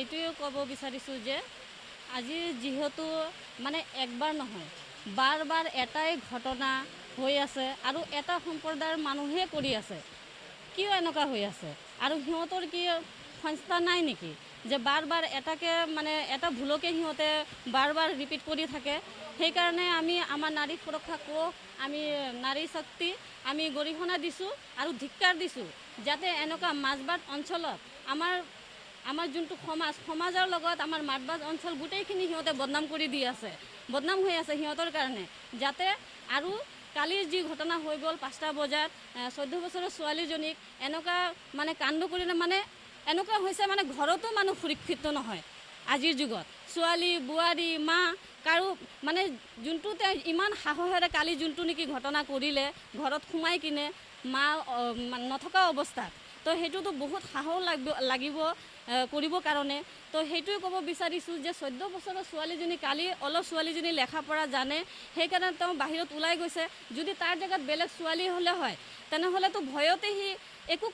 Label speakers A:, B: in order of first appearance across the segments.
A: এইটোৱে ক'ব বিচাৰিছোঁ যে আজি যিহেতু মানে একবাৰ নহয় বাৰ বাৰ এটাই ঘটনা হৈ আছে আৰু এটা সম্প্ৰদায়ৰ মানুহে কৰি আছে। কিয় এনেকুৱা হৈ আছে আৰু সিহঁতৰ কি সংস্থা নাই নেকি যে বাৰ বাৰ এটাকে মানে এটা ভুলকে সিহঁতে বাৰ বাৰ ৰিপিট কৰি থাকে। সেইকাৰণে আমি আমাৰ নাৰী সুৰক্ষা কোষ আমি নাৰী শক্তি আমি গৰিহণা দিছোঁ আৰু ধিক্কাৰ দিছোঁ যাতে এনেকুৱা মাজবাট অঞ্চলত আমাৰ যোনটো সমাজৰ লগত আমাৰ মাজবাট অঞ্চল গোটেইখিনি সিহঁতে বদনাম কৰি দি আছে, বদনাম হৈ আছে সিহঁতৰ কাৰণে, যাতে আৰু কালিৰ যি ঘটনা হৈ গ'ল 5টা বজাত 14 বছৰৰ ছোৱালীজনীক এনেকুৱা মানে কাণ্ড কৰিলে মানে এনেকুৱা হৈছে মানে ঘৰতো মানুহ সুৰক্ষিত নহয় আজিৰ যুগত। ছোৱালী বোৱাৰী মা কাৰো মানে যোনটো তেওঁ ইমান সাহসেৰে কালি যোনটো নেকি ঘটনা কৰিলে ঘৰত সোমাই কিনে মা নথকা অৱস্থাত, তো সেইটোতো বহুত সাহস লাগিব কৰিবৰ কাৰণে। তো সেইটোৱে ক'ব বিচাৰিছোঁ যে 14 বছৰৰ ছোৱালীজনী কালি অলপ ছোৱালীজনী লেখা পঢ়া জানে সেইকাৰণে তেওঁ বাহিৰত ওলাই গৈছে। যদি তাৰ জেগাত বেলেগ ছোৱালী হ'লে হয় তেনেহ'লেতো ভয়তে সি একো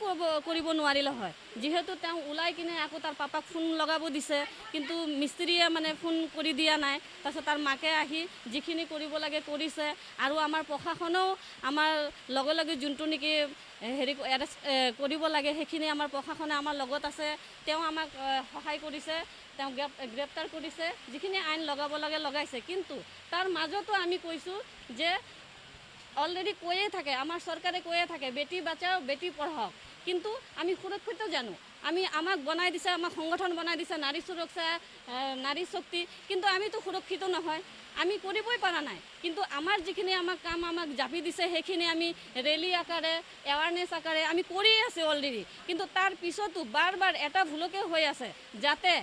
A: কৰিব নোৱাৰিলে হয়। যিহেতু তেওঁ ওলাই কিনে আকৌ তাৰ পাপাক ফোন লগাব দিছে কিন্তু মিস্ত্ৰীয়ে মানে ফোন কৰি দিয়া নাই। তাৰপিছত তাৰ মাকে আহি যিখিনি কৰিব লাগে কৰিছে আৰু আমাৰ প্ৰশাসনেও আমাৰ লগে লগে যোনটো নেকি এৰেষ্ট কৰিব লাগে সেইখিনি আমাৰ প্ৰশাসনে আমাৰ লগত আছে, তেওঁ আমাক সহায় কৰিছে, তেওঁ গ্ৰেপ্তাৰ কৰিছে, যিখিনি আইন লগাব লাগে লগাইছে। কিন্তু তাৰ মাজতো আমি কৈছোঁ যে অলৰেডি কৈয়ে থাকে আমাৰ চৰকাৰে কৈয়ে থাকে বেটি বাচাও বেটি পঢ়াওক, কিন্তু আমি সুৰক্ষিত জানো? আমাক বনাই দিছে, আমাক সংগঠন বনাই দিছে নাৰী সুৰক্ষা নাৰী শক্তি, কিন্তু আমিতো সুৰক্ষিত নহয়, আমি কৰিবই পৰা নাই। কিন্তু আমাৰ যিখিনি আমাক কাম আমাক জাপি দিছে সেইখিনি আমি ৰেলী আকাৰে এৱাৰনেছ আকাৰে আমি কৰিয়ে আছোঁ অলৰেডি, কিন্তু তাৰ পিছতো বাৰ বাৰ এটা ভুলকে হৈ আছে যাতে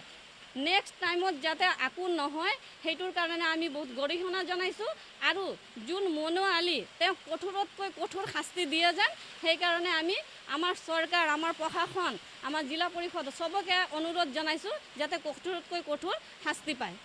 A: নেক্সট টাইমত যাতে আকৌ নহয় সেইটোৰ কাৰণে আমি বহুত গৰিহণা জনাইছোঁ। আৰু যোন মনো আলি তেওঁক কঠোৰতকৈ কঠোৰ শাস্তি দিয়ে যেন সেইকাৰণে আমি আমাৰ চৰকাৰ আমাৰ প্ৰশাসন আমাৰ জিলা পৰিষদ চবকে অনুৰোধ জনাইছোঁ যাতে কঠোৰতকৈ কঠোৰ শাস্তি পায়।